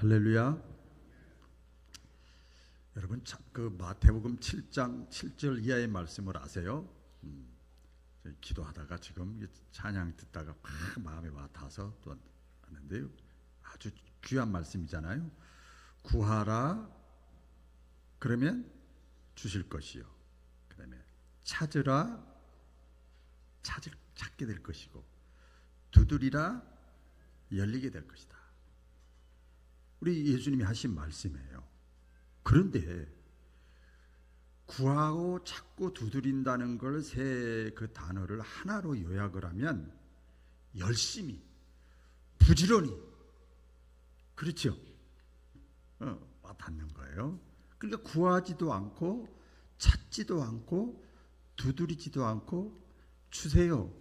할렐루야. 여러분 그 마태복음 7장 7절 이하의 말씀을 아세요? 기도하다가 지금 찬양 듣다가 막 마음에 와 닿아서 또 하는데요. 아주 귀한 말씀이잖아요. 구하라 그러면 주실 것이요. 그다음에 찾으라 찾게 될 것이고 두드리라 열리게 될 것이다. 우리 예수님이 하신 말씀이에요. 그런데 구하고 찾고 두드린다는 걸 세 그 단어를 하나로 요약을 하면 열심히 부지런히 그렇죠? 와닿는 거예요. 그러니까 구하지도 않고 찾지도 않고 두드리지도 않고 주세요.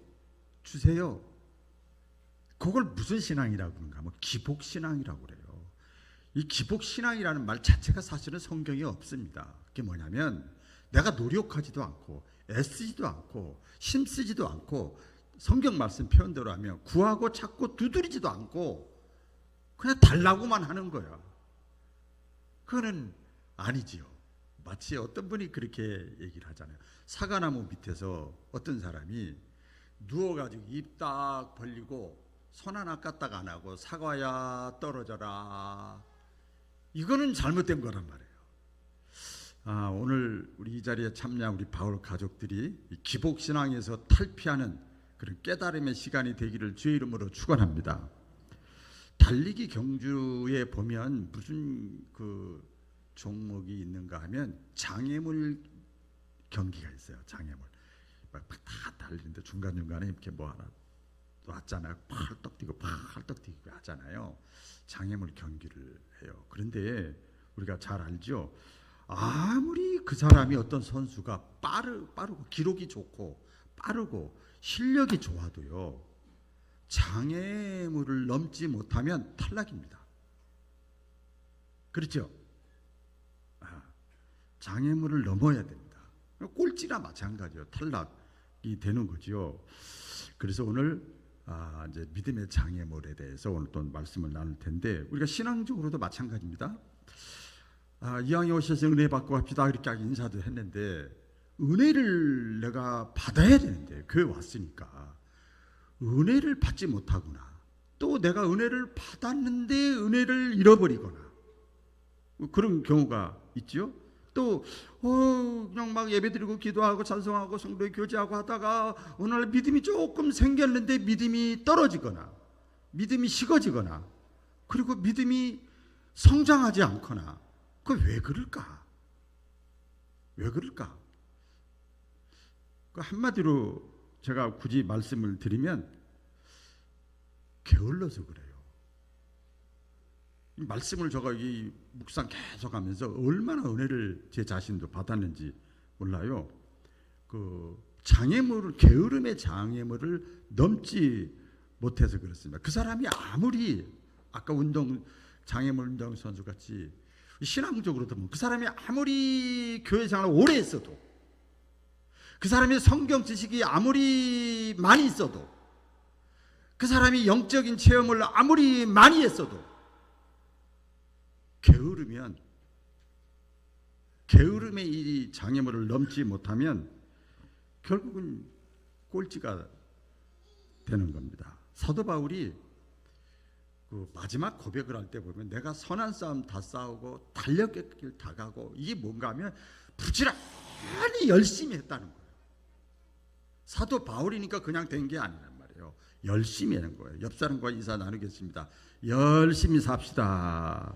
그걸 무슨 신앙이라고 그런가? 뭐 기복신앙이라고 그래요. 이 기복신앙이라는 말 자체가 사실은 성경에 없습니다. 그게 뭐냐면 내가 노력하지도 않고 애쓰지도 않고 힘쓰지도 않고 성경 말씀 표현대로 하면 구하고 찾고 두드리지도 않고 그냥 달라고만 하는 거야. 그거는 아니지요. 마치 어떤 분이 그렇게 얘기를 하잖아요. 사과나무 밑에서 어떤 사람이 누워가지고 입 딱 벌리고 손 하나 까딱 안 하고 사과야 떨어져라. 이거는 잘못된 거란 말이에요. 오늘 우리 이 자리에 참여한 우리 바울 가족들이 기복신앙에서 탈피하는 그런 깨달음의 시간이 되기를 주의 이름으로 축원합니다. 달리기 경주에 보면 무슨 그 종목이 있는가 하면 장애물 경기가 있어요. 장애물 막 다 달리는데 중간중간에 이렇게 뭐 하나 왔잖아요. 팔떡 뛰고 하잖아요. 장애물 경기를 해요. 그런데 우리가 잘 알죠. 아무리 그 사람이 어떤 선수가 빠르고 기록이 좋고 빠르고 실력이 좋아도요. 장애물을 넘지 못하면 탈락입니다. 그렇죠? 장애물을 넘어야 됩니다. 꼴찌나 마찬가지요. 탈락이 되는 거죠. 그래서 오늘 이제 믿음의 장애물에 대해서 오늘 또 말씀을 나눌 텐데 우리가 신앙적으로도 마찬가지입니다. 이왕에 오셔서 은혜 받고 합시다 이렇게 인사도 했는데 은혜를 내가 받아야 되는데 교회 왔으니까 은혜를 받지 못하거나 또 내가 은혜를 받았는데 은혜를 잃어버리거나 그런 경우가 있죠. 또 그냥 막 예배드리고 기도하고 찬송하고 성도에 교제하고 하다가 어느 날 믿음이 조금 생겼는데 믿음이 떨어지거나 믿음이 식어지거나 그리고 믿음이 성장하지 않거나 그 왜 그럴까? 그 한마디로 제가 굳이 말씀을 드리면 게을러서 그래요. 이 말씀을 제가 이 묵상 계속하면서 얼마나 은혜를 제 자신도 받았는지 몰라요. 그 장애물을 게으름의 장애물을 넘지 못해서 그렇습니다. 그 사람이 아무리 아까 장애물 운동 선수 같이 신앙적으로도 그 사람이 아무리 교회 생활을 오래 했어도 그 사람이 성경 지식이 아무리 많이 있어도 그 사람이 영적인 체험을 아무리 많이 했어도 게으름의 이 장애물을 넘지 못하면 결국은 꼴찌가 되는 겁니다. 사도 바울이 그 마지막 고백을 할 때 보면 내가 선한 싸움 다 싸우고 달려갈 길 다 가고 이게 뭔가 하면 부지런히 열심히 했다는 거예요. 사도 바울이니까 그냥 된 게 아니란 말이에요. 열심히 하는 거예요. 옆 사람과 인사 나누겠습니다. 열심히 삽시다.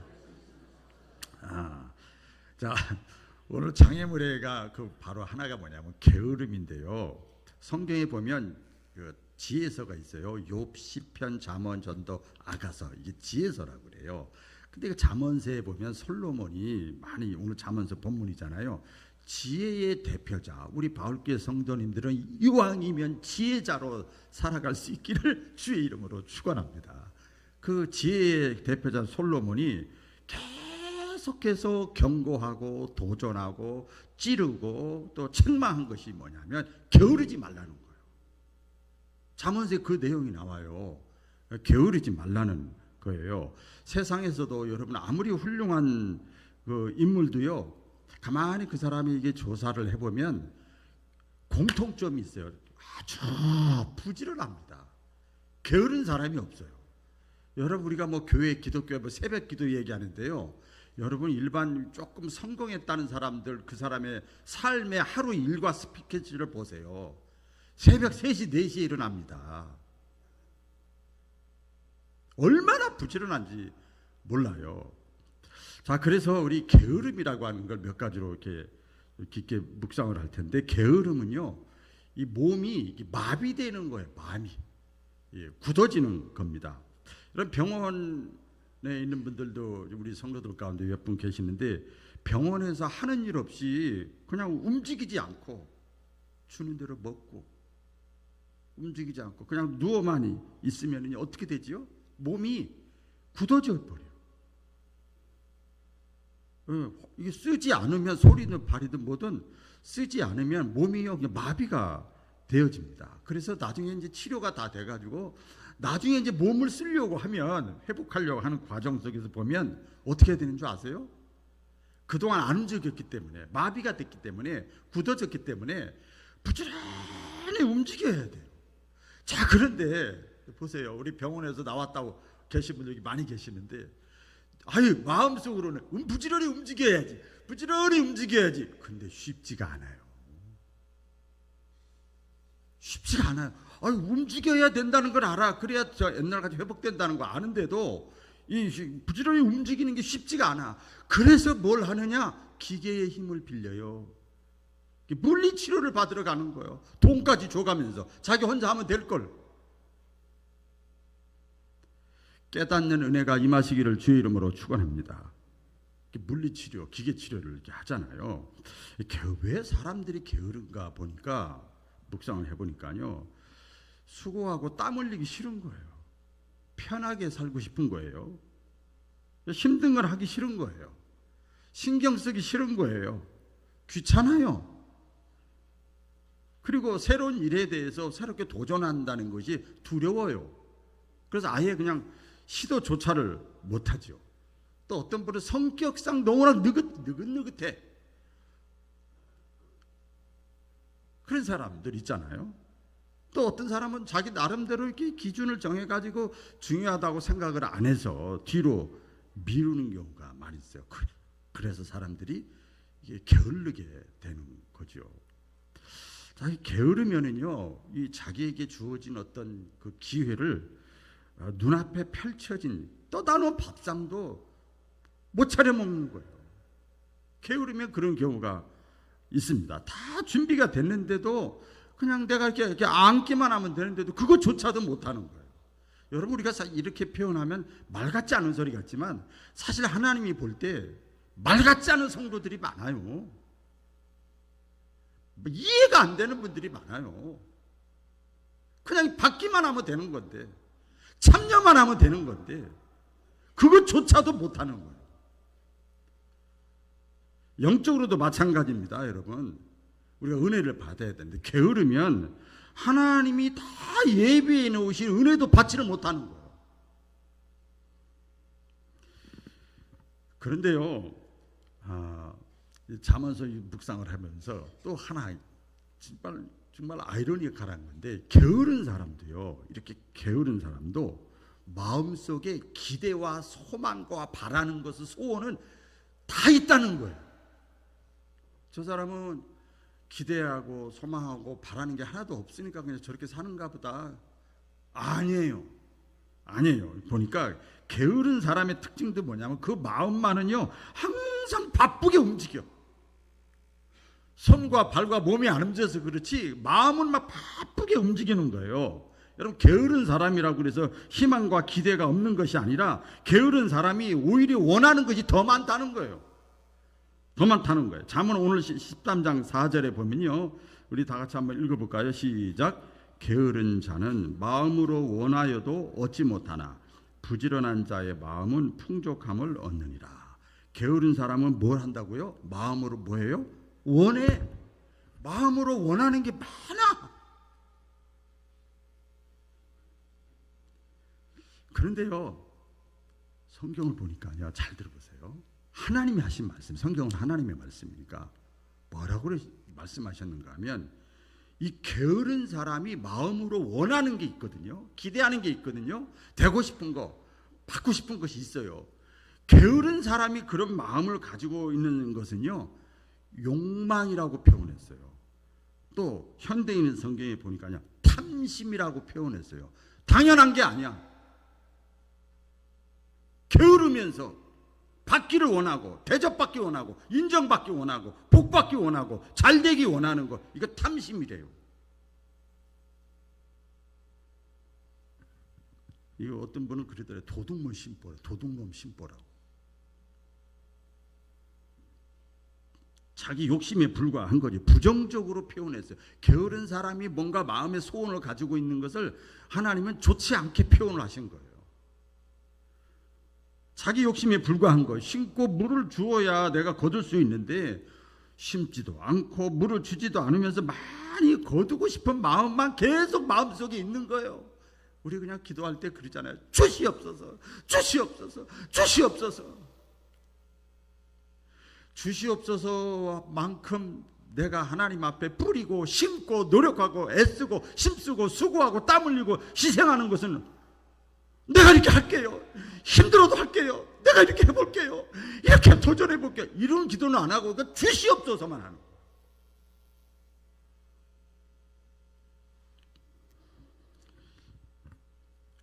자, 오늘 장애물의가 그 바로 하나가 뭐냐면 게으름인데요. 성경에 보면 그 지혜서가 있어요. 욥, 시편, 잠언, 전도, 아가서 이게 지혜서라고 그래요. 근데 그 잠언서에 보면 솔로몬이 많이 오늘 잠언서 본문이잖아요. 지혜의 대표자 우리 바울교회 성도님들은 이왕이면 지혜자로 살아갈 수 있기를 주의 이름으로 축원합니다. 그 지혜의 대표자 솔로몬이 계속해서 경고하고 도전하고 찌르고 또 책망한 것이 뭐냐면 게으르지 말라는 거예요. 잠언서에 그 내용이 나와요. 게으르지 말라는 거예요. 세상에서도 여러분 아무리 훌륭한 그 인물도요, 가만히 그 사람에게 조사를 해보면 공통점이 있어요. 아주 부지런합니다. 게으른 사람이 없어요. 여러분 우리가 뭐 교회 기독교에 뭐 새벽 기도 얘기하는데요. 여러분 일반 조금 성공했다는 사람들 그 사람의 삶의 하루 일과 스케줄을 보세요. 새벽 3시, 4시에 일어납니다. 얼마나 부지런한지 몰라요. 자, 그래서 우리 게으름이라고 하는 걸 몇 가지로 이렇게 깊게 묵상을 할 텐데, 게으름은요, 이 몸이 마비되는 거예요. 마비. 예, 굳어지는 겁니다. 이런 병원에 있는 분들도 우리 성도들 가운데 몇 분 계시는데, 병원에서 하는 일 없이 그냥 움직이지 않고 주는 대로 먹고 움직이지 않고 그냥 누워만 있으면 어떻게 되지요? 몸이 굳어져 버려요. 이게 쓰지 않으면 소리든 발이든 뭐든 쓰지 않으면 몸이요 그냥 마비가 되어집니다. 그래서 나중에 이제 치료가 다 돼가지고 나중에 이제 몸을 쓰려고 하면 회복하려고 하는 과정 속에서 보면 어떻게 해야 되는 줄 아세요? 그동안 안 움직였기 때문에 마비가 됐기 때문에 굳어졌기 때문에 부지런히 움직여야 돼요. 자, 그런데 보세요. 우리 병원에서 나왔다고 계신 분들이 많이 계시는데 아유 마음속으로는 부지런히 움직여야지 부지런히 움직여야지. 근데 쉽지가 않아요. 쉽지가 않아요. 아유 움직여야 된다는 걸 알아. 그래야 저 옛날같이 회복된다는 거 아는데도 이 부지런히 움직이는 게 쉽지가 않아. 그래서 뭘 하느냐? 기계의 힘을 빌려요. 물리치료를 받으러 가는 거예요. 돈까지 줘가면서 자기 혼자 하면 될 걸. 깨닫는 은혜가 임하시기를 주의 이름으로 축원합니다. 물리치료, 기계치료를 이렇게 하잖아요. 왜 사람들이 게으른가 보니까 묵상을 해보니까요, 수고하고 땀 흘리기 싫은 거예요. 편하게 살고 싶은 거예요. 힘든 걸 하기 싫은 거예요. 신경 쓰기 싫은 거예요. 귀찮아요. 그리고 새로운 일에 대해서 새롭게 도전한다는 것이 두려워요. 그래서 아예 그냥 시도조차를 못하죠. 또 어떤 분은 성격상 너무나 느긋느긋해. 그런 사람들 있잖아요. 또 어떤 사람은 자기 나름대로 이렇게 기준을 정해가지고 중요하다고 생각을 안 해서 뒤로 미루는 경우가 많이 있어요. 그래서 사람들이 이게 게을르게 되는 거죠. 자, 게으르면은요, 이 자기에게 주어진 어떤 그 기회를 눈앞에 펼쳐진 떠다놓은 밥상도 못 차려 먹는 거예요. 게으르면 그런 경우가 있습니다. 다 준비가 됐는데도 그냥 내가 이렇게 앉기만 하면 되는데도 그것조차도 못하는 거예요. 여러분 우리가 이렇게 표현하면 말 같지 않은 소리 같지만 사실 하나님이 볼 때 말 같지 않은 성도들이 많아요. 이해가 안 되는 분들이 많아요. 그냥 받기만 하면 되는 건데 참여만 하면 되는 건데 그것조차도 못하는 거예요. 영적으로도 마찬가지입니다. 여러분 우리가 은혜를 받아야 되는데 게으르면 하나님이 다 예비해 놓으신 은혜도 받지를 못하는 거예요. 그런데요, 잠언서 묵상을 하면서 또 하나 정말 아이러니컬한 건데, 게으른 사람도요, 이렇게 게으른 사람도 마음속에 기대와 소망과 바라는 것을, 소원은 다 있다는 거예요. 저 사람은 기대하고 소망하고 바라는 게 하나도 없으니까 그냥 저렇게 사는가 보다. 아니에요. 보니까 게으른 사람의 특징도 뭐냐면 그 마음만은요 항상 바쁘게 움직여. 손과 발과 몸이 안 움직여서 그렇지 마음은 막 바쁘게 움직이는 거예요. 여러분 게으른 사람이라고 그래서 희망과 기대가 없는 것이 아니라 게으른 사람이 오히려 원하는 것이 더 많다는 거예요. 더 많다는 거예요. 잠언 오늘 13장 4절에 보면요, 우리 다 같이 한번 읽어볼까요? 시작. 게으른 자는 마음으로 원하여도 얻지 못하나 부지런한 자의 마음은 풍족함을 얻느니라. 게으른 사람은 뭘 한다고요? 마음으로 뭐예요? 원해. 마음으로 원하는 게 많아. 그런데요, 성경을 보니까요, 잘 들어보세요. 하나님이 하신 말씀, 성경은 하나님의 말씀이니까 뭐라고 말씀하셨는가 하면, 이 게으른 사람이 마음으로 원하는 게 있거든요. 기대하는 게 있거든요. 되고 싶은 거, 받고 싶은 것이 있어요. 게으른 사람이 그런 마음을 가지고 있는 것은요, 욕망이라고 표현했어요. 또 현대인 성경에 보니까요, 탐심이라고 표현했어요. 당연한 게 아니야. 게으르면서 받기를 원하고, 대접받기 원하고, 인정받기 원하고, 복받기 원하고, 잘되기 원하는 거, 이거 탐심이래요. 이거 어떤 분은 그러더래요. 도둑놈 심보라, 도둑놈 심보라고. 자기 욕심에 불과한 거지. 부정적으로 표현했어요. 게으른 사람이 뭔가 마음의 소원을 가지고 있는 것을 하나님은 좋지 않게 표현을 하신 거예요. 자기 욕심에 불과한 거. 심고 물을 주어야 내가 거둘 수 있는데 심지도 않고 물을 주지도 않으면서 많이 거두고 싶은 마음만 계속 마음속에 있는 거예요. 우리 그냥 기도할 때 그러잖아요. 주시옵소서, 주시옵소서, 주시옵소서. 주시옵소서만큼 내가 하나님 앞에 뿌리고 심고 노력하고 애쓰고 힘쓰고 수고하고 땀 흘리고 희생하는 것은 내가 이렇게 할게요. 힘들어도 할게요. 내가 이렇게 해볼게요. 이렇게 도전해볼게요. 이런 기도는 안 하고 그 주시옵소서만 하는 거예요.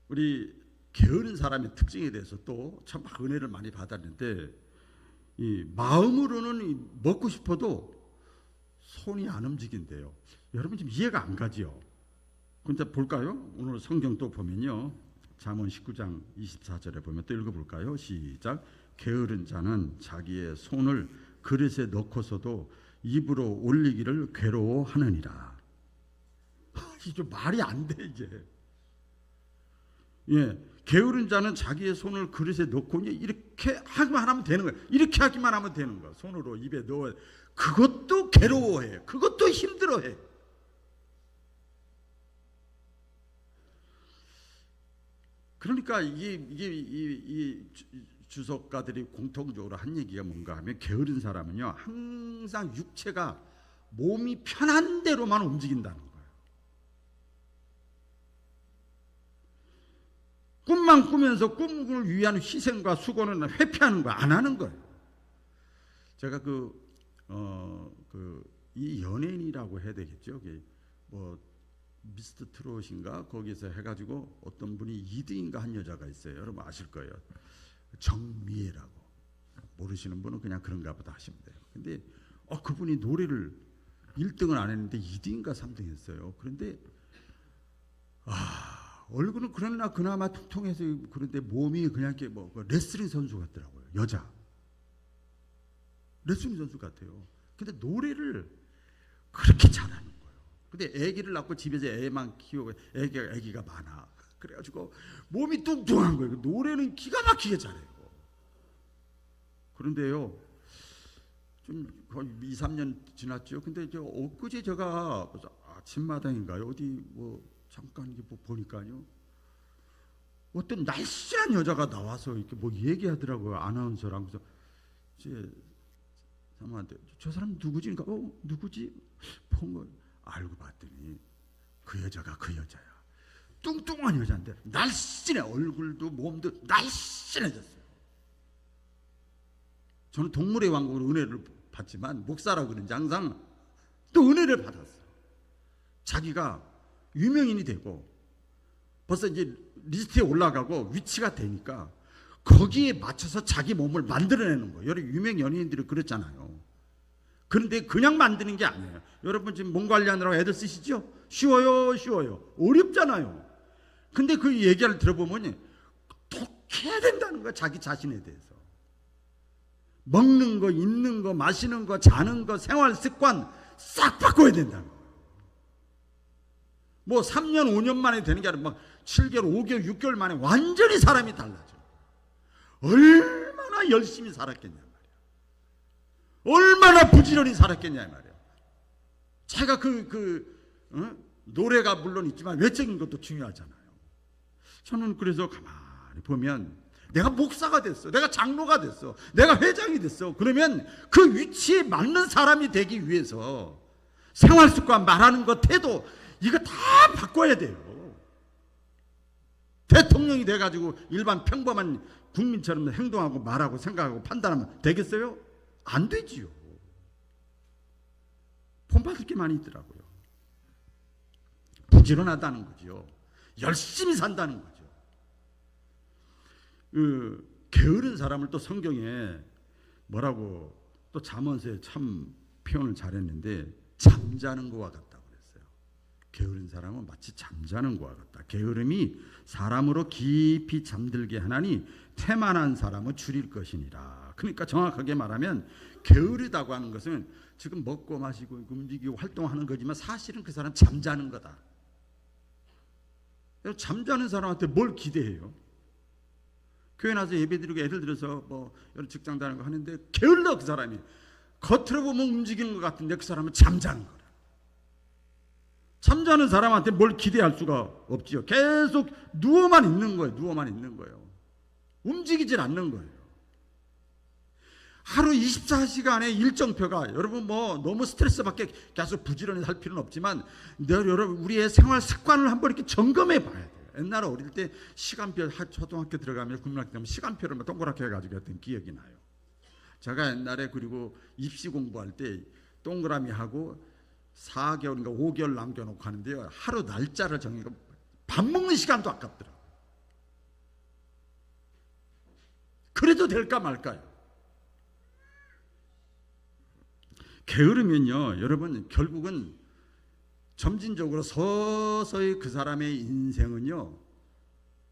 우리 게으른 사람의 특징에 대해서 또 참 은혜를 많이 받았는데, 이 마음으로는 먹고 싶어도 손이 안 움직인대요. 여러분 지금 이해가 안 가지요? 근데 볼까요? 오늘 성경 또 보면요, 잠언 19장 24절에 보면 또 읽어볼까요? 시작. 게으른 자는 자기의 손을 그릇에 넣고서도 입으로 올리기를 괴로워하느니라. 이게 말이 안 돼 이게. 예, 게으른 자는 자기의 손을 그릇에 넣고 이렇게 하기만 하면 되는 거예요. 이렇게 하기만 하면 되는 거예요. 손으로 입에 넣어. 그것도 괴로워해. 그것도 힘들어해. 그러니까 이 주석가들이 공통적으로 한 얘기가 뭔가 하면, 게으른 사람은요, 항상 육체가 몸이 편한 대로만 움직인다는 거예요. 꿈만 꾸면서 꿈을 위한 희생과 수고는 회피하는 거, 안 하는 거예요. 제가 이 연예인이라고 해야 되겠죠. 뭐 미스터 트롯인가 거기서 해가지고 어떤 분이 2등인가 한 여자가 있어요. 여러분 아실 거예요. 정미애라고. 모르시는 분은 그냥 그런가 보다 하시면 돼요. 근데 그분이 노래를 1등을 안 했는데 2등인가 3등 했어요. 그런데 얼굴은 그러나 그나마 통통해서 그런데 몸이 그냥 이렇게 레슬링 선수 같더라고요. 여자 레슬링 선수 같아요. 근데 노래를 그렇게 잘하는 거예요. 근데 아기를 낳고 집에서 애만 키우고 아기가 많아. 그래가지고 몸이 뚱뚱한 거예요. 노래는 기가 막히게 잘해요. 그런데요, 좀 거의 2, 3년 지났죠. 근데 엊그제 제가 아침마당인가요? 어디 잠깐 보니까요, 어떤 날씬한 여자가 나와서 이렇게 얘기하더라고요. 아나운서랑. 그래서 사람한테 저 사람 누구지? 그러니까 누구지? 본 거 알고 봤더니 그 여자가 그 여자야. 뚱뚱한 여자인데 날씬해. 얼굴도 몸도 날씬해졌어요. 저는 동물의 왕국으로 은혜를 받지만 목사라고 그런지 항상 또 은혜를 받았어요. 자기가 유명인이 되고 벌써 이제 리스트에 올라가고 위치가 되니까 거기에 맞춰서 자기 몸을 만들어내는 거예요. 여러 유명 연예인들이 그렇잖아요. 그런데 그냥 만드는 게 아니에요. 여러분 지금 몸 관리하느라고 애들 쓰시죠? 쉬워요. 어렵잖아요. 근데 그 얘기를 들어보면 독해야 된다는 거야. 자기 자신에 대해서. 먹는 거, 입는 거, 마시는 거, 자는 거, 생활 습관 싹 바꿔야 된다는 거예요. 3년, 5년 만에 되는 게 아니라 7개월, 5개월, 6개월 만에 완전히 사람이 달라져. 얼마나 열심히 살았겠냐 말이야. 얼마나 부지런히 살았겠냐 말이야. 제가 노래가 물론 있지만 외적인 것도 중요하잖아요. 저는 그래서 가만히 보면 내가 목사가 됐어. 내가 장로가 됐어. 내가 회장이 됐어. 그러면 그 위치에 맞는 사람이 되기 위해서 생활 습관, 말하는 것, 태도 이거 다 바꿔야 돼요. 대통령이 돼가지고 일반 평범한 국민처럼 행동하고 말하고 생각하고 판단하면 되겠어요? 안 되지요. 본받을 게 많이 있더라고요. 부지런하다는 거죠. 열심히 산다는 거죠. 게으른 사람을 또 성경에 뭐라고 또 잠언서에 참 표현을 잘했는데 잠자는 것과 같다고 그랬어요. 게으른 사람은 마치 잠자는 것과 같다. 게으름이 사람으로 깊이 잠들게 하나니 태만한 사람은 줄일 것이니라. 그러니까 정확하게 말하면 게으르다고 하는 것은 지금 먹고 마시고 움직이고 활동하는 거지만 사실은 그 사람 잠자는 거다. 잠자는 사람한테 뭘 기대해요? 교회 나서 예배드리고 애들 들어서 뭐 여러 직장 다니는 거 하는데 게을러 그 사람이. 겉으로 보면 움직이는 것 같은데 그 사람은 잠자는 거라. 잠자는 사람한테 뭘 기대할 수가 없지요. 계속 누워만 있는 거예요. 누워만 있는 거예요. 움직이질 않는 거예요. 하루 24시간의 일정표가 여러분 뭐 너무 스트레스 받게 계속 부지런히 살 필요는 없지만 여러분 우리의 생활 습관을 한번 이렇게 점검해 봐야 돼요. 옛날에 어릴 때 시간표 초등학교 들어가면 국민학교 때문에 시간표를 막 동그랗게 해가지고 했던 기억이 나요. 제가 옛날에 그리고 입시 공부할 때 동그라미 하고 4개월인가 5개월 남겨놓고 하는데요. 하루 날짜를 정해서 밥 먹는 시간도 아깝더라고요. 그래도 될까 말까요? 게으르면요, 여러분 결국은 점진적으로 서서히 그 사람의 인생은요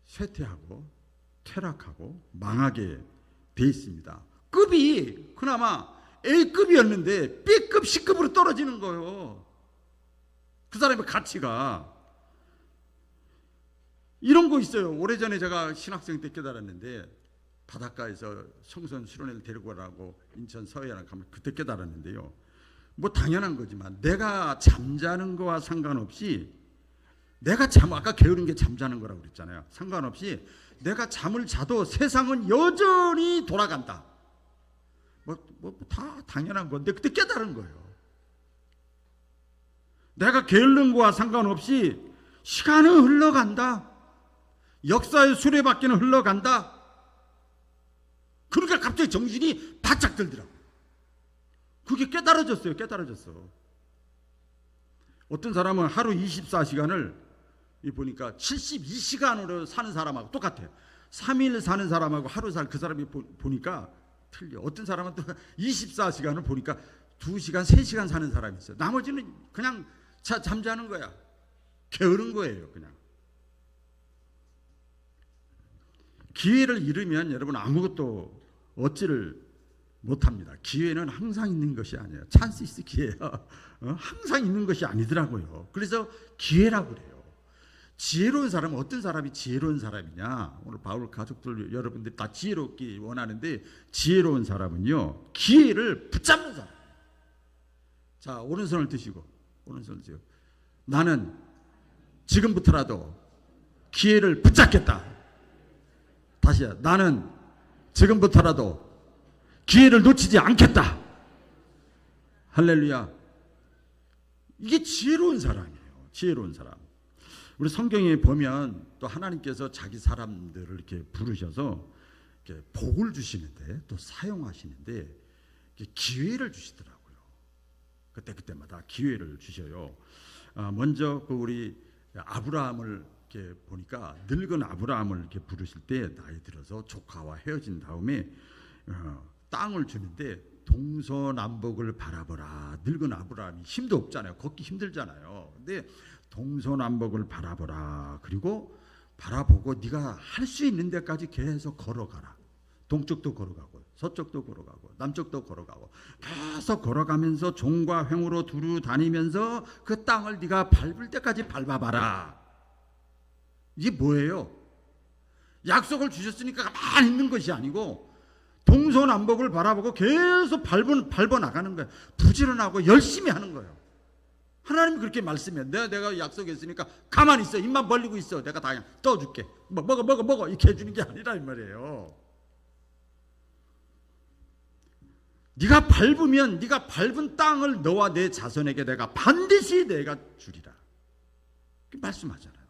쇠퇴하고 퇴락하고 망하게 돼 있습니다. 급이 그나마 A급이었는데 B급, C급으로 떨어지는 거예요. 그 사람의 가치가. 이런 거 있어요. 오래전에 제가 신학생 때 깨달았는데 바닷가에서 청소년 수련회를 데리고 가라고 인천 서해안 가면 그때 깨달았는데요. 뭐 당연한 거지만 내가 잠자는 거와 상관없이 아까 게으른 게 잠자는 거라고 그랬잖아요. 상관없이 내가 잠을 자도 세상은 여전히 돌아간다. 다 당연한 건데 그때 깨달은 거예요. 내가 게으른 거와 상관없이 시간은 흘러간다. 역사의 수레바퀴는 흘러간다. 그러니까 갑자기 정신이 바짝 들더라고요. 그게 깨달아졌어요. 어떤 사람은 하루 24시간을 보니까 72시간으로 사는 사람하고 똑같아요. 3일 사는 사람하고 하루 살 그 사람이 보니까 틀려. 어떤 사람은 또 24시간을 보니까 2시간, 3시간 사는 사람이 있어요. 나머지는 그냥 잠자는 거야. 게으른 거예요. 그냥. 기회를 잃으면 여러분 아무것도 얻지를 못합니다. 기회는 항상 있는 것이 아니에요. 찬스 있어 기회야. 항상 있는 것이 아니더라고요. 그래서 기회라고 그래요. 지혜로운 사람은 어떤 사람이 지혜로운 사람이냐? 오늘 바울 가족들 여러분들이 다 지혜롭기 원하는데 지혜로운 사람은요 기회를 붙잡는 사람. 자, 오른손을 드시고 나는 지금부터라도 기회를 붙잡겠다. 다시요. 나는 지금부터라도 기회를 놓치지 않겠다. 할렐루야. 이게 지혜로운 사람이에요. 지혜로운 사람. 우리 성경에 보면 또 하나님께서 자기 사람들을 이렇게 부르셔서 이렇게 복을 주시는데 또 사용하시는데 기회를 주시더라고요. 그때마다 기회를 주셔요. 먼저 그 우리 아브라함을 이렇게 보니까 늙은 아브라함을 이렇게 부르실 때 나이 들어서 조카와 헤어진 다음에 땅을 주는데 동서남북을 바라보라. 늙은 아브라함이 힘도 없잖아요. 걷기 힘들잖아요. 근데 동서남북을 바라보라. 그리고 바라보고 네가 할 수 있는 데까지 계속 걸어가라. 동쪽도 걸어가고 서쪽도 걸어가고 남쪽도 걸어가고 계속 걸어가면서 종과 횡으로 두루 다니면서 그 땅을 네가 밟을 때까지 밟아봐라. 이게 뭐예요? 약속을 주셨으니까 가만히 있는 것이 아니고 동서남북을 바라보고 계속 밟아 나가는 거예요. 부지런하고 열심히 하는 거예요. 하나님이 그렇게 말씀해. 내가 약속했으니까 가만히 있어. 입만 벌리고 있어. 내가 다 그냥 떠줄게. 먹어. 이렇게 해주는 게 아니라 이 말이에요. 네가 밟으면 네가 밟은 땅을 너와 내 자손에게 내가 반드시 내가 주리라. 말씀하잖아요.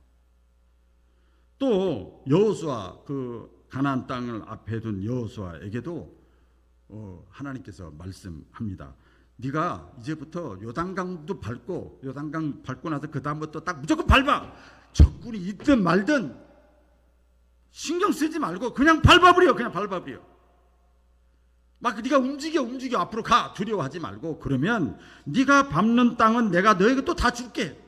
또 여호수아 그 가나안 땅을 앞에 둔 여호수아에게도 하나님께서 말씀합니다. 네가 이제부터 요단강도 밟고 요단강 밟고 나서 그 다음부터 딱 무조건 밟아. 적군이 있든 말든 신경 쓰지 말고 그냥 밟아버려. 막 네가 움직여 앞으로 가. 두려워하지 말고. 그러면 네가 밟는 땅은 내가 너에게 또 다 줄게.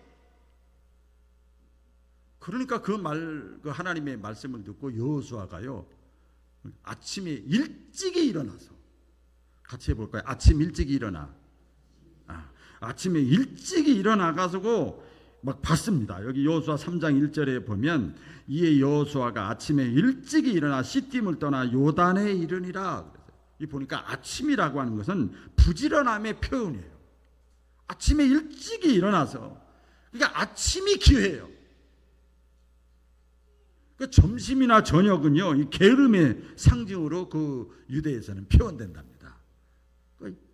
그러니까 그 하나님의 말씀을 듣고 여호수아가요 아침에 일찍이 일어나서 같이 해볼까요? 아침 일찍이 일어나. 아침에 일찍이 일어나가지고 막 봤습니다. 여기 여호수아 3장 1절에 보면 이에 여호수아가 아침에 일찍이 일어나 시딤을 떠나 요단에 이르니라. 이 보니까 아침이라고 하는 것은 부지런함의 표현이에요. 아침에 일찍이 일어나서 그러니까 아침이 기회예요. 그 점심이나 저녁은요 이 게으름의 상징으로 그 유대에서는 표현된답니다.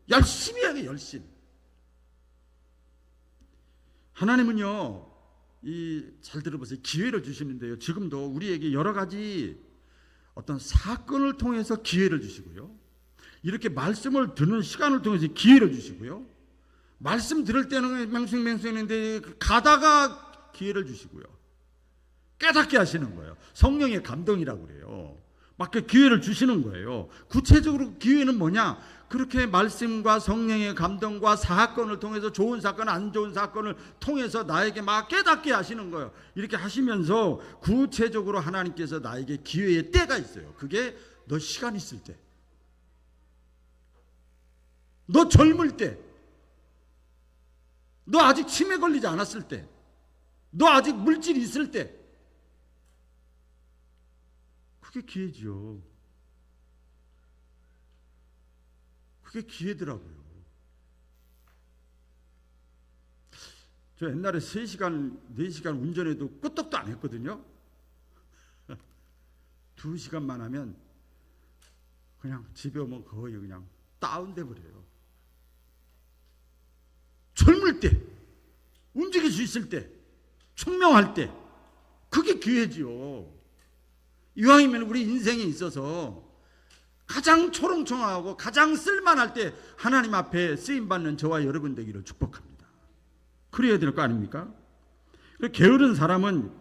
열심히 해야 돼. 열심. 하나님은요 잘 들어보세요. 기회를 주시는데요. 지금도 우리에게 여러 가지 어떤 사건을 통해서 기회를 주시고요. 이렇게 말씀을 듣는 시간을 통해서 기회를 주시고요. 말씀 들을 때는 맹숭맹숭했는데 가다가 기회를 주시고요. 깨닫게 하시는 거예요. 성령의 감동이라고 그래요. 막 그 기회를 주시는 거예요. 구체적으로 기회는 뭐냐? 그렇게 말씀과 성령의 감동과 사건을 통해서 좋은 사건, 안 좋은 사건을 통해서 나에게 막 깨닫게 하시는 거예요. 이렇게 하시면서 구체적으로 하나님께서 나에게 기회의 때가 있어요. 그게 너 시간 있을 때, 너 젊을 때, 너 아직 치매 걸리지 않았을 때, 너 아직 물질이 있을 때, 그게 기회죠. 그게 기회더라고요. 저 옛날에 3시간, 4시간 운전해도 끄떡도 안 했거든요. 2시간만 하면 그냥 집에 오면 거의 그냥 다운돼 버려요. 젊을 때, 움직일 수 있을 때, 총명할 때, 그게 기회지요. 이왕이면 우리 인생에 있어서 가장 초롱초롱하고 가장 쓸만할 때 하나님 앞에 쓰임받는 저와 여러분 되기를 축복합니다. 그래야 될 거 아닙니까? 게으른 사람은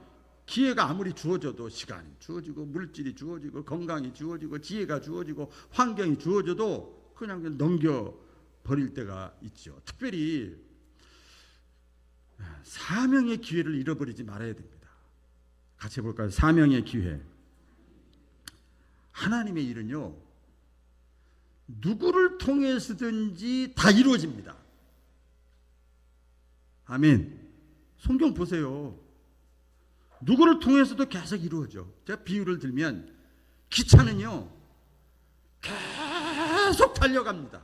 기회가 아무리 주어져도 시간이 주어지고 물질이 주어지고 건강이 주어지고 지혜가 주어지고 환경이 주어져도 그냥 넘겨버릴 때가 있죠. 특별히 사명의 기회를 잃어버리지 말아야 됩니다. 같이 해볼까요? 사명의 기회. 하나님의 일은요 누구를 통해서든지 다 이루어집니다. 아멘. 성경 보세요. 누구를 통해서도 계속 이루어져. 제가 비유를 들면 기차는요 계속 달려갑니다.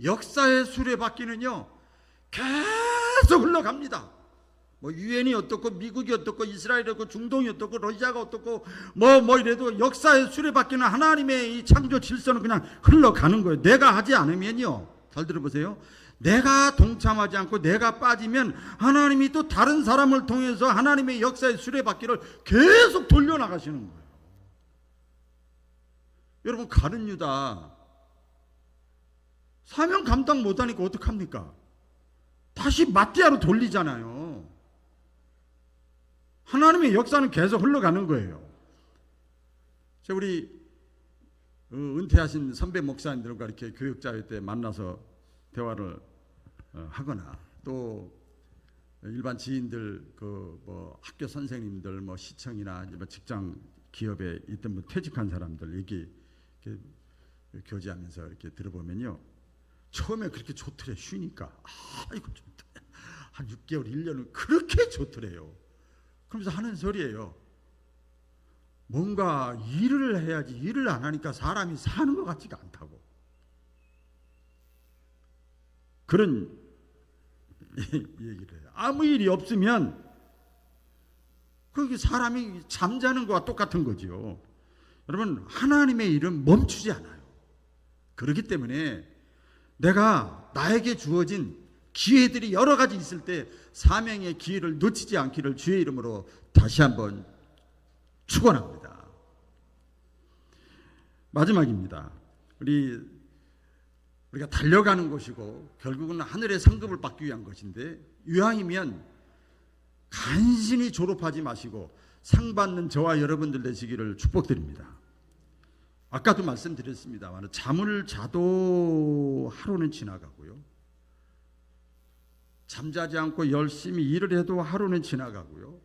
역사의 수레바퀴는요 계속 흘러갑니다. 뭐 유엔이 어떻고 미국이 어떻고 이스라엘이 어떻고 중동이 어떻고 러시아가 어떻고 뭐 이래도 역사의 수레바퀴는 하나님의 이 창조 질서는 그냥 흘러가는 거예요. 내가 하지 않으면요, 잘 들어보세요, 내가 동참하지 않고 내가 빠지면 하나님이 또 다른 사람을 통해서 하나님의 역사의 수레바퀴를 계속 돌려나가시는 거예요. 여러분, 가룟 유다 사명 감당 못하니까 어떡합니까? 다시 마띠아로 돌리잖아요. 하나님의 역사는 계속 흘러가는 거예요. 우리 은퇴하신 선배 목사님들과 이렇게 교육자회 때 만나서 대화를 하거나 또 일반 지인들, 뭐 학교 선생님들, 뭐 시청이나 뭐 직장 기업에 있던 뭐 퇴직한 사람들 얘기 이렇게 교제하면서 이렇게 들어보면요, 처음에 그렇게 좋더래. 쉬니까 이거 좋더래. 한 6개월 1년은 그렇게 좋더래요. 그러면서 하는 소리예요. 뭔가 일을 해야지 일을 안 하니까 사람이 사는 것 같지가 않다고. 그런 얘기를 해요. 아무 일이 없으면 그게 사람이 잠자는 거와 똑같은 거죠. 여러분, 하나님의 일은 멈추지 않아요. 그렇기 때문에 내가 나에게 주어진 기회들이 여러 가지 있을 때 사명의 기회를 놓치지 않기를 주의 이름으로 다시 한번 축원합니다. 마지막입니다. 우리가 달려가는 것이고 결국은 하늘의 상급을 받기 위한 것인데, 이왕이면 간신히 졸업하지 마시고 상 받는 저와 여러분들 되시기를 축복드립니다. 아까도 말씀드렸습니다만 잠을 자도 하루는 지나가고요, 잠자지 않고 열심히 일을 해도 하루는 지나가고요,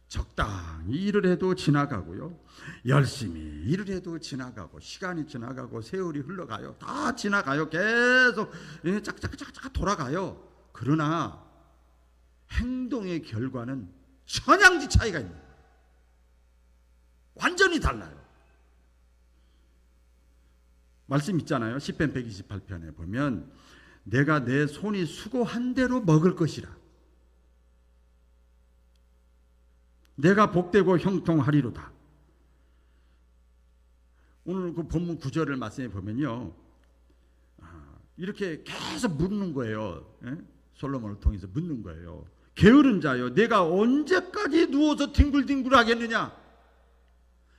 적당히 일을 해도 지나가고요, 열심히 일을 해도 지나가고, 시간이 지나가고 세월이 흘러가요. 다 지나가요. 계속 짝짝짝짝 돌아가요. 그러나 행동의 결과는 천양지 차이가 있는 거예요. 완전히 달라요. 말씀 있잖아요. 시편 128편에 보면 내가 내 손이 수고한 대로 먹을 것이라. 내가 복되고 형통하리로다. 오늘 그 본문 9절을 말씀해 보면요, 이렇게 계속 묻는 거예요. 솔로몬을 통해서 묻는 거예요. 게으른 자여, 내가 언제까지 누워서 뒹굴뒹굴 하겠느냐?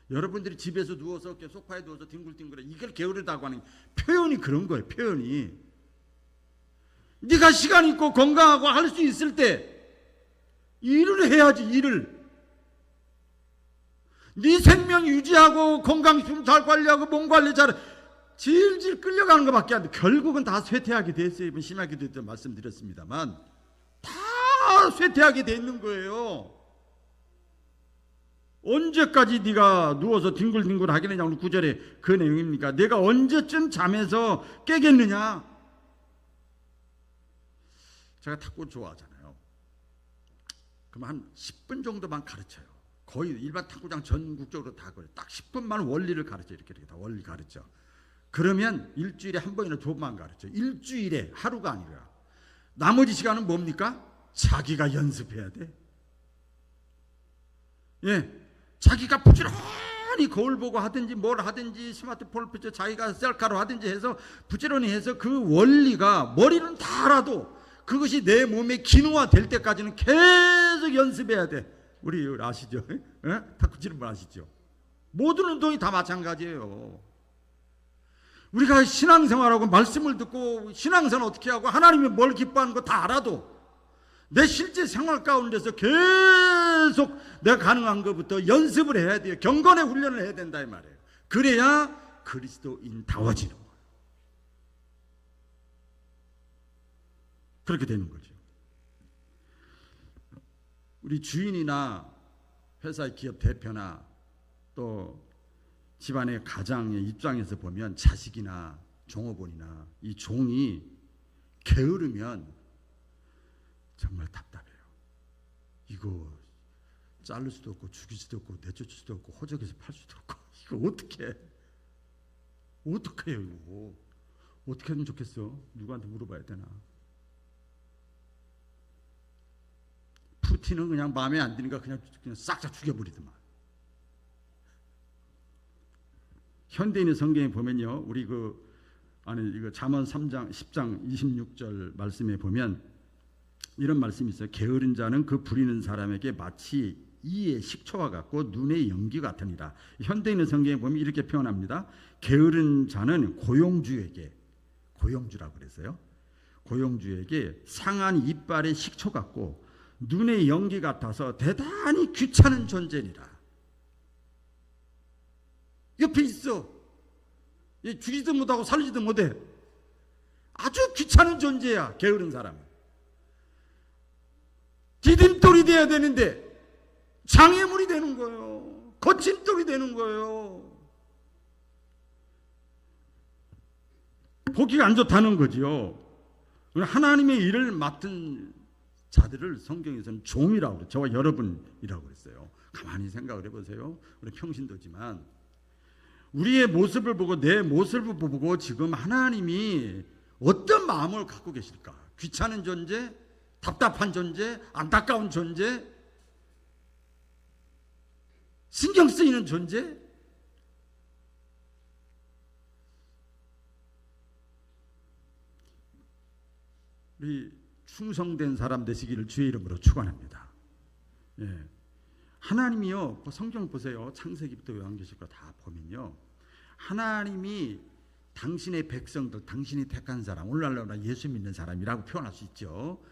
여러분들이 집에서 누워서 소파에 누워서 뒹굴뒹굴해, 이걸 게으르다고 하는 표현이 그런 거예요. 표현이 네가 시간 있고 건강하고 할 수 있을 때 일을 해야지. 일을 네 생명 유지하고 건강 잘 관리하고 몸 관리 잘, 질질 끌려가는 것밖에 안 돼. 결국은 다 쇠퇴하게 됐어요. 이번 심하게도 때 말씀드렸습니다만 다 쇠퇴하게 돼 있는 거예요. 언제까지 네가 누워서 뒹굴뒹굴 하겠느냐. 오늘 9절에 그 내용입니까? 내가 언제쯤 잠에서 깨겠느냐. 제가 탁구 좋아하잖아요. 그럼 한 10분 정도만 가르쳐요. 거의 일반 탁구장 전국적으로 다 그래요. 딱 10분만 원리를 가르쳐. 이렇게 다 원리 가르쳐. 그러면 일주일에 한 번이나 두 번만 가르쳐. 일주일에, 하루가 아니라. 나머지 시간은 뭡니까? 자기가 연습해야 돼. 예, 자기가 부지런히 거울 보고 하든지 뭘 하든지 스마트폰을 붙여 자기가 셀카로 하든지 해서 부지런히 해서 그 원리가 머리는 다 알아도 그것이 내 몸에 기능화 될 때까지는 계속 연습해야 돼. 우리 아시죠? 탁구 치는 분 아시죠? 모든 운동이 다 마찬가지예요. 우리가 신앙생활하고 말씀을 듣고 신앙생활 어떻게 하고 하나님이 뭘 기뻐하는 거 다 알아도 내 실제 생활 가운데서 계속 내가 가능한 것부터 연습을 해야 돼요. 경건의 훈련을 해야 된다 이 말이에요. 그래야 그리스도인다워지는 거예요. 그렇게 되는 거죠. 우리 주인이나 회사의 기업 대표나 또 집안의 가장의 입장에서 보면 자식이나 종업원이나 이 종이 게으르면 정말 답답해요. 이거 자를 수도 없고 죽일 수도 없고 내쫓을 수도 없고 호적에서 팔 수도 없고 이거 어떻게 해요? 이거 어떻게 하면 좋겠어? 누구한테 물어봐야 되나? 푸틴은 그냥 마음에 안 드니까 그냥 싹 다 죽여버리더만. 현대인의 성경에 보면요, 우리 이거 잠언 3장 10장 26절 말씀에 보면 이런 말씀이 있어요. 게으른 자는 그 부리는 사람에게 마치 이의 식초와 같고 눈의 연기 같으니라. 현대인의 성경에 보면 이렇게 표현합니다. 게으른 자는 고용주라고 그랬어요. 고용주에게 상한 이빨의 식초 같고 눈의 연기 같아서 대단히 귀찮은 존재니라. 옆에 있어. 죽이지도 못하고 살리지도 못해. 아주 귀찮은 존재야, 게으른 사람은. 디딤돌이 돼야 되는데 장애물이 되는 거예요. 거침돌이 되는 거예요. 보기가 안 좋다는 거지요. 하나님의 일을 맡은 자들을 성경에서는 종이라고 그래요. 저와 여러분이라고 그랬어요. 가만히 생각을 해보세요. 우리 평신도지만 우리의 모습을 보고 내 모습을 보고 지금 하나님이 어떤 마음을 갖고 계실까? 귀찮은 존재, 답답한 존재, 안타까운 존재, 신경 쓰이는 존재. 우리 충성된 사람 되시기를 주의 이름으로 축원합니다. 예. 하나님이요, 성경 보세요. 창세기부터 요한계시록 다 보면요, 하나님이 당신의 백성들, 당신이 택한 사람, 오늘날로 예수 믿는 사람이라고 표현할 수 있죠.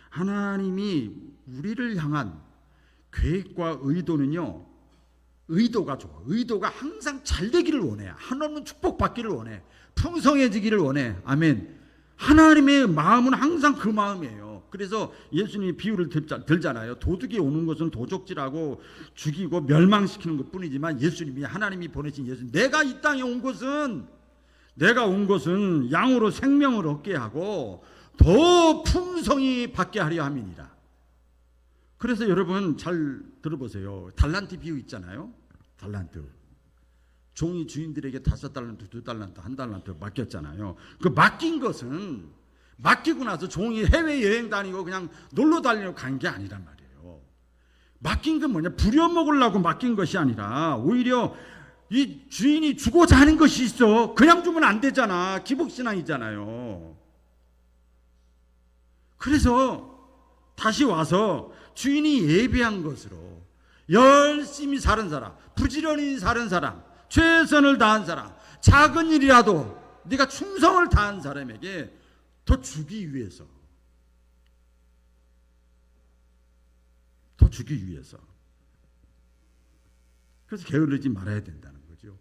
하나님이 우리를 향한 계획과 의도는요, 의도가 좋아. 의도가 항상 잘 되기를 원해. 한없는 축복받기를 원해. 풍성해지기를 원해. 아멘. 하나님의 마음은 항상 그 마음이에요. 그래서 예수님이 비유를 들잖아요. 도둑이 오는 것은 도적질하고 죽이고 멸망시키는 것 뿐이지만, 예수님이, 하나님이 보내신 예수님, 내가 이 땅에 온 것은 양으로 생명을 얻게 하고 더 풍성히 받게 하려 함이니라. 그래서 여러분 잘 들어보세요. 달란트 비유 있잖아요. 달란트. 종이 주인들에게 5달란트, 2달란트, 1달란트 맡겼잖아요. 그 맡긴 것은, 맡기고 나서 종이 해외여행 다니고 그냥 놀러 다니려고 간 게 아니란 말이에요. 맡긴 건 뭐냐? 부려먹으려고 맡긴 것이 아니라 오히려 이 주인이 주고자 하는 것이 있어. 그냥 주면 안 되잖아. 기복신앙이잖아요. 그래서 다시 와서 주인이 예비한 것으로 열심히 사는 사람, 부지런히 사는 사람, 최선을 다한 사람, 작은 일이라도 네가 충성을 다한 사람에게 더 주기 위해서, 그래서 게으르지 말아야 된다는 거죠.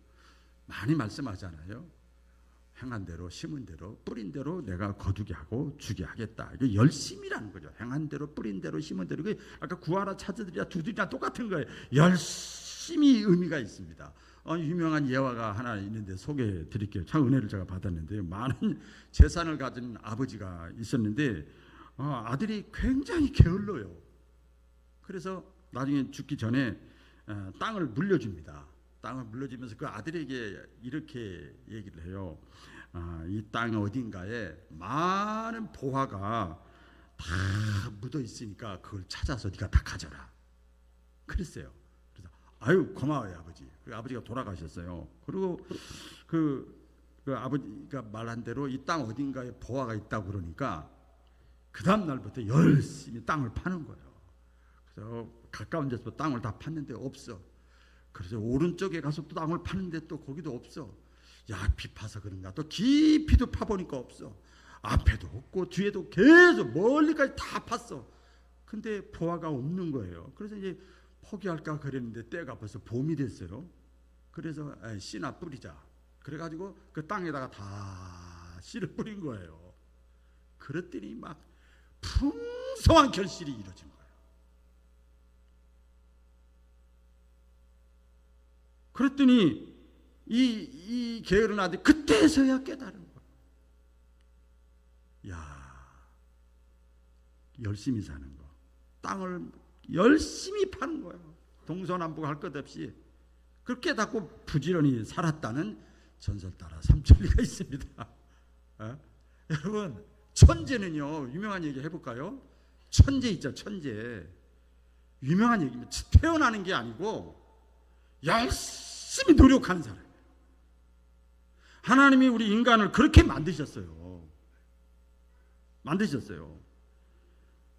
많이 말씀하잖아요. 행한 대로, 심은 대로, 뿌린 대로 내가 거두게 하고 주게 하겠다. 이게 열심이라는 거죠. 행한 대로, 뿌린 대로, 심은 대로. 아까 구하라, 찾으리라, 두드리라 똑같은 거예요. 열심히 의미가 있습니다. 유명한 예화가 하나 있는데 소개해 드릴게요. 참 은혜를 제가 받았는데요. 많은 재산을 가진 아버지가 있었는데 아들이 굉장히 게을러요. 그래서 나중에 죽기 전에 땅을 물려줍니다. 땅을 물려주면서 그 아들에게 이렇게 얘기를 해요. 이 땅 어딘가에 많은 보화가 다 묻어 있으니까 그걸 찾아서 네가 다 가져라. 그랬어요. 그래서 아유 고마워요 아버지. 그 아버지가 돌아가셨어요. 그리고 그 아버지가 말한 대로 이 땅 어딘가에 보화가 있다고 그러니까 그 다음 날부터 열심히 땅을 파는 거예요. 그래서 가까운 데서 땅을 다 팠는데 없어. 그래서 오른쪽에 가서 또 땅을 파는데 또 거기도 없어. 야, 비 파서 그런가. 또 깊이도 파보니까 없어. 앞에도 없고 뒤에도 계속 멀리까지 다 팠어. 근데 보화가 없는 거예요. 그래서 이제 포기할까 그랬는데 때가 벌써 봄이 됐어요. 그래서 씨나 뿌리자. 그래가지고 그 땅에다가 다 씨를 뿌린 거예요. 그랬더니 막 풍성한 결실이 이루어진 거예요. 그랬더니 이 게으른 아들이 그때서야 깨달은 거예요. 야, 열심히 사는 거, 땅을 열심히 파는 거예요. 동서남북 할 것 없이 그렇게 깨닫고 부지런히 살았다는 전설 따라 삼천리가 있습니다. 여러분, 천재는요, 유명한 얘기 해볼까요? 천재 있죠, 천재. 유명한 얘기입니다. 태어나는 게 아니고 열심히 노력하는 사람. 하나님이 우리 인간을 그렇게 만드셨어요.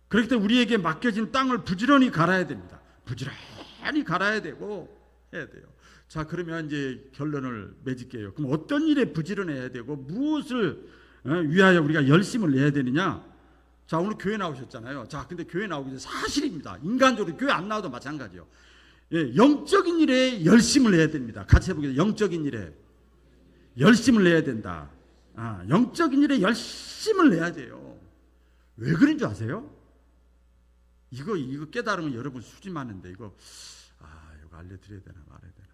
그렇기 때문에 우리에게 맡겨진 땅을 부지런히 갈아야 됩니다. 부지런히 갈아야 되고 해야 돼요. 자, 그러면 이제 결론을 맺을게요. 그럼 어떤 일에 부지런해야 되고 무엇을 위하여 우리가 열심을 내야 되느냐? 자, 오늘 교회 나오셨잖아요. 자, 근데 교회 나오기 전에 사실입니다. 인간적으로 교회 안 나와도 마찬가지예요. 예, 영적인 일에 열심을 내야 됩니다. 같이 해보겠습니다. 영적인 일에 열심을 내야 된다. 영적인 일에 열심을 내야 돼요. 왜 그런 줄 아세요? 이거 깨달으면 여러분 수지 많은데 이거 알려드려야 되나 말아야 되나?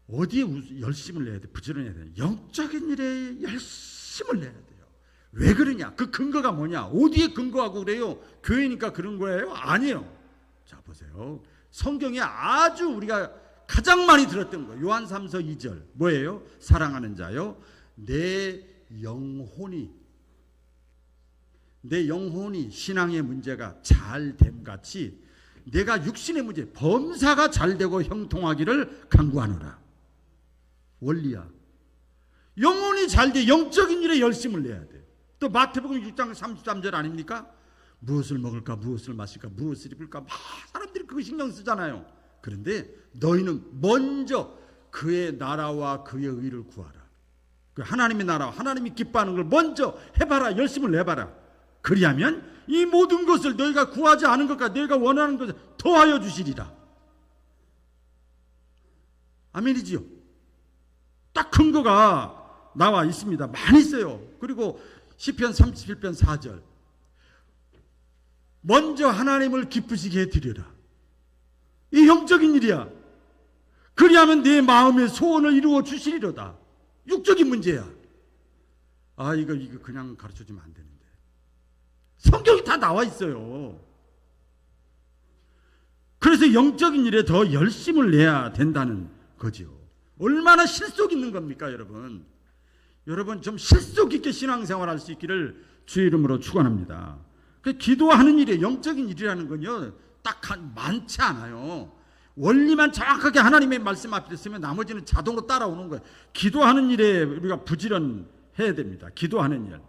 어디에 열심을 내야 돼? 부지런해야 돼. 영적인 일에 열심을 내야 돼요. 왜 그러냐? 그 근거가 뭐냐? 어디에 근거하고 그래요? 교회니까 그런 거예요? 아니에요. 자, 보세요. 성경에 아주 우리가 가장 많이 들었던 거, 요한 3서 2절 뭐예요? 사랑하는 자요, 내 내 영혼이 신앙의 문제가 잘 됨 같이 내가 육신의 문제, 범사가 잘 되고 형통하기를 간구하노라. 원리야. 영혼이 잘 돼 영적인 일에 열심을 내야 돼. 또 마태복음 6장 33절 아닙니까? 무엇을 먹을까, 무엇을 마실까, 무엇을 입을까, 막 사람들이 그거 신경 쓰잖아요. 그런데 너희는 먼저 그의 나라와 그의 의를 구하라. 그 하나님의 나라와 하나님이 기뻐하는 걸 먼저 해봐라. 열심을 내봐라. 그리하면 이 모든 것을 너희가 구하지 않은 것과 너희가 원하는 것을 더하여 주시리라. 아멘이지요. 딱 근거가 나와 있습니다. 많이 있어요. 그리고 시편 37편 4절 먼저 하나님을 기쁘시게 해드려라. 이 영적인 일이야. 그리하면 내 마음의 소원을 이루어 주시리로다. 육적인 문제야. 아 이거 그냥 가르쳐주면 안 되는데. 성경이 다 나와 있어요. 그래서 영적인 일에 더 열심을 내야 된다는 거죠. 얼마나 실속 있는 겁니까, 여러분? 여러분 좀 실속 있게 신앙생활할 수 있기를 주의 이름으로 축원합니다. 그 기도하는 일에 영적인 일이라는 건요, 딱 많지 않아요. 원리만 정확하게 하나님의 말씀 앞에 있으면 나머지는 자동으로 따라오는 거예요. 기도하는 일에 우리가 부지런해야 됩니다. 기도하는 일.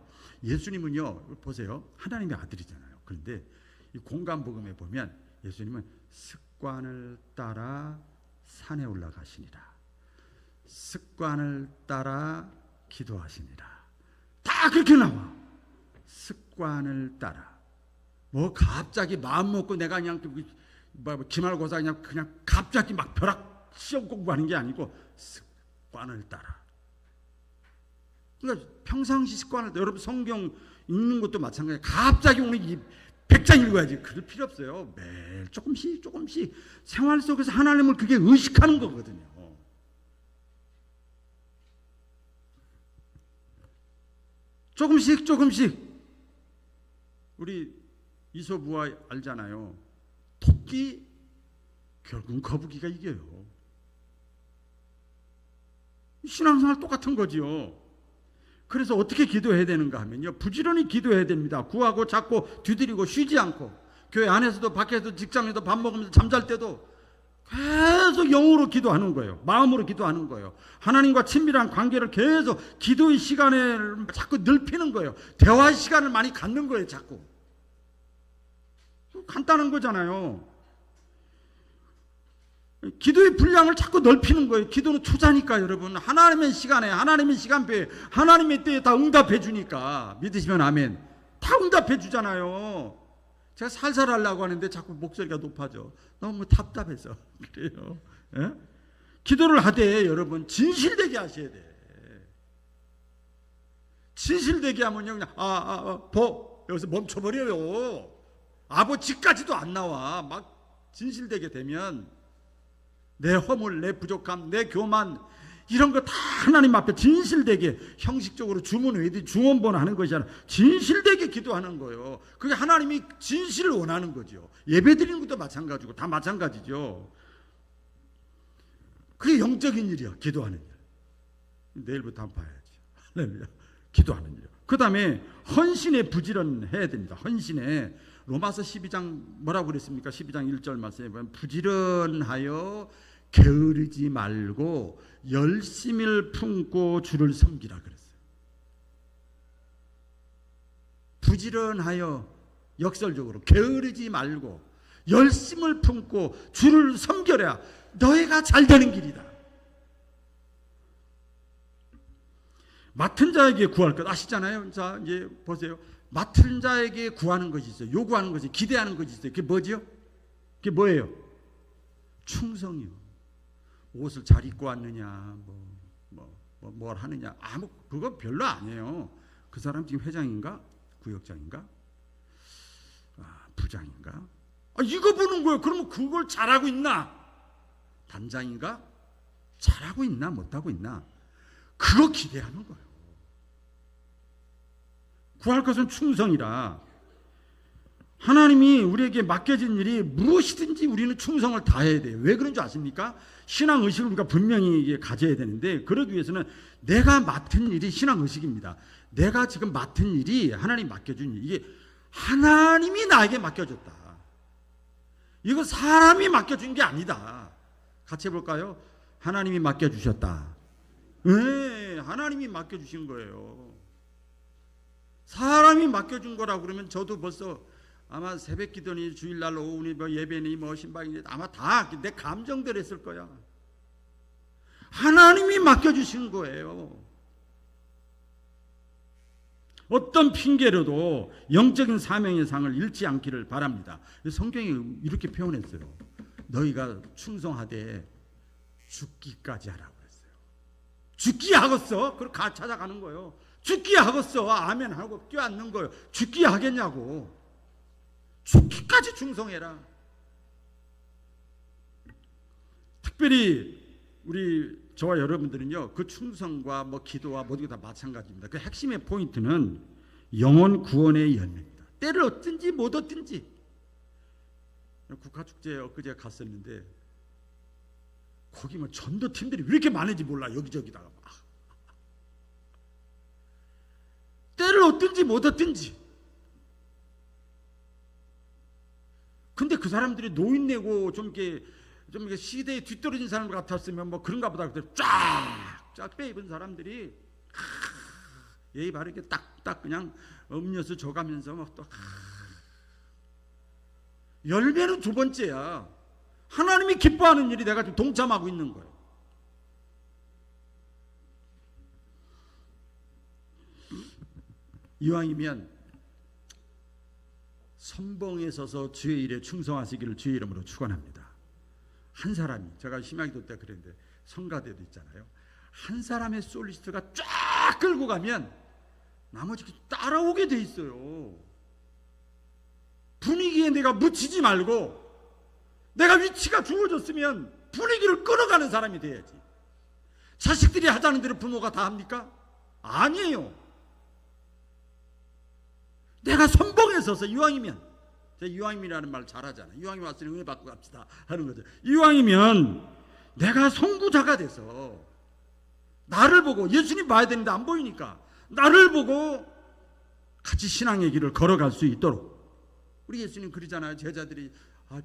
예수님은요, 보세요. 하나님의 아들이잖아요. 그런데 이 공간복음에 보면 예수님은 습관을 따라 산에 올라가시니라. 습관을 따라 기도하시니라. 다 그렇게 나와. 습관을 따라. 뭐 갑자기 마음 먹고 내가 그냥 기말고사 그냥 갑자기 막 벼락 시험 공부하는 게 아니고 습관을 따라. 그러니까 평상시 습관을 따라. 여러분 성경 읽는 것도 마찬가지예요. 갑자기 오늘 이 100장 읽어야지. 그럴 필요 없어요. 매일 조금씩 생활 속에서 하나님을 그게 의식하는 거거든요. 조금씩 우리 이소부화 알잖아요. 토끼 결국은 거북이가 이겨요. 신앙생활 똑같은 거지요. 그래서 어떻게 기도해야 되는가 하면요, 부지런히 기도해야 됩니다. 구하고 찾고 두드리고 쉬지 않고, 교회 안에서도 밖에서도 직장에도 밥 먹으면서 잠잘 때도 계속 영으로 기도하는 거예요. 마음으로 기도하는 거예요. 하나님과 친밀한 관계를 계속 기도의 시간을 자꾸 넓히는 거예요. 대화의 시간을 많이 갖는 거예요. 자꾸. 간단한 거잖아요. 기도의 분량을 자꾸 넓히는 거예요. 기도는 투자니까 여러분. 하나님의 시간에, 하나님의 시간표에, 하나님의 때에 다 응답해 주니까. 믿으시면 아멘. 다 응답해 주잖아요. 제가 살살 하려고 하는데 자꾸 목소리가 높아져. 너무 답답해서 그래요. 예? 기도를 하되 여러분 진실되게 하셔야 돼. 진실되게 하면요 그냥 여기서 멈춰버려요. 아버지까지도 안 나와. 막 진실되게 되면 내 허물, 내 부족함, 내 교만 이런 거 다 하나님 앞에 진실되게 형식적으로 주문 외디 중원본 하는 것이 아니라 진실되게 기도하는 거예요. 그게 하나님이 진실을 원하는 거죠. 예배 드리는 것도 마찬가지고 다 마찬가지죠. 그게 영적인 일이야. 기도하는 일. 내일부터 한번 봐야지. 할렐루야. 기도하는 일. 그 다음에 헌신에 부지런해야 됩니다. 헌신에. 로마서 12장 뭐라고 그랬습니까? 12장 1절 말씀에 보면 부지런하여 게으르지 말고 열심을 품고 주를 섬기라 그랬어요. 부지런하여 역설적으로 게으르지 말고 열심을 품고 주를 섬겨라. 너희가 잘 되는 길이다. 맡은 자에게 구할 것 아시잖아요. 자 이제 보세요. 맡은 자에게 구하는 것이 있어요. 요구하는 것이, 기대하는 것이 있어요. 그게 뭐죠? 그게 뭐예요? 충성이요. 옷을 잘 입고 왔느냐, 뭘 하느냐, 그거 별로 아니에요. 그 사람 지금 회장인가, 구역장인가, 부장인가? 이거 보는 거예요. 그러면 그걸 잘하고 있나? 단장인가? 잘하고 있나, 못하고 있나? 그거 기대하는 거예요. 구할 것은 충성이라. 하나님이 우리에게 맡겨진 일이 무엇이든지 우리는 충성을 다해야 돼요. 왜 그런 줄 아십니까? 신앙의식을 우리가 분명히 가져야 되는데, 그러기 위해서는 내가 맡은 일이 신앙의식입니다. 내가 지금 맡은 일이 하나님 맡겨준 일, 이게 하나님이 나에게 맡겨줬다. 이거 사람이 맡겨준 게 아니다. 같이 해볼까요? 하나님이 맡겨주셨다. 네, 하나님이 맡겨주신 거예요. 사람이 맡겨준 거라고 그러면 저도 벌써 아마 새벽 기도니 주일날 오후니 뭐 예배니 뭐 신방이니 아마 다 내 감정대로 했을 거야. 하나님이 맡겨주신 거예요. 어떤 핑계로도 영적인 사명의 상을 잃지 않기를 바랍니다. 성경이 이렇게 표현했어요. 너희가 충성하되 죽기까지 하라고 했어요. 죽기 하겠어? 그럼 찾아가는 거예요. 죽기 하겠어? 아멘 하고 뛰어앉는 거예요. 죽기 하겠냐고. 죽기까지 충성해라. 특별히 우리 저와 여러분들은요, 그 충성과 뭐 기도와 모두 다 마찬가지입니다. 그 핵심의 포인트는 영혼 구원의 열매입니다. 때를 얻든지 못 얻든지. 국가축제 엊그제 갔었는데 거기 뭐 전도팀들이 왜 이렇게 많은지 몰라. 여기저기다가 막. 때를 얻든지 못 얻든지. 근데 그 사람들이 노인네고 좀 이렇게 시대에 뒤떨어진 사람 같았으면 뭐 그런가 보다. 쫙 빼입은 사람들이 예의 바르게 딱딱 그냥 음료수 줘가면서 막 또 열매는 두 번째야. 하나님이 기뻐하는 일이 내가 좀 동참하고 있는 거예요. 이왕이면 선봉에 서서 주의 일에 충성하시기를 주의 이름으로 축원합니다. 한 사람이, 제가 심야기도 때 그랬는데 성가대도 있잖아요. 한 사람의 솔리스트가 쫙 끌고 가면 나머지 따라오게 돼 있어요. 분위기에 내가 묻히지 말고 내가 위치가 주어졌으면 분위기를 끌어가는 사람이 돼야지. 자식들이 하자는 대로 부모가 다 합니까? 아니에요. 내가 선봉에 서서 이왕이면, 제가 이왕이라는 말 잘하잖아요. 이왕이 왔으니 은혜 받고 갑시다 하는 거죠. 이왕이면 내가 선구자가 돼서 나를 보고, 예수님 봐야 되는데 안 보이니까 나를 보고 같이 신앙의 길을 걸어갈 수 있도록. 우리 예수님 그러잖아요. 제자들이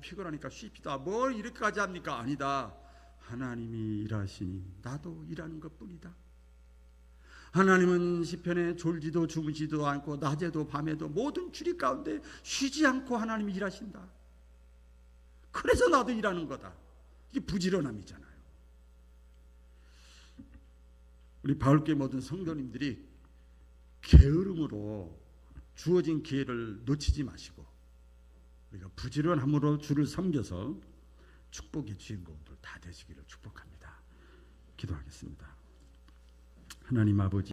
피곤하니까 쉽시다. 뭘 이렇게까지 합니까? 아니다. 하나님이 일하시니 나도 일하는 것뿐이다. 하나님은 시편에 졸지도 주무지도 않고 낮에도 밤에도 모든 주리 가운데 쉬지 않고 하나님이 일하신다. 그래서 나도 일하는 거다. 이게 부지런함이잖아요. 우리 바울교회 모든 성도님들이 게으름으로 주어진 기회를 놓치지 마시고 우리가 부지런함으로 주를 섬겨서 축복의 주인공들 다 되시기를 축복합니다. 기도하겠습니다. 하나님 아버지,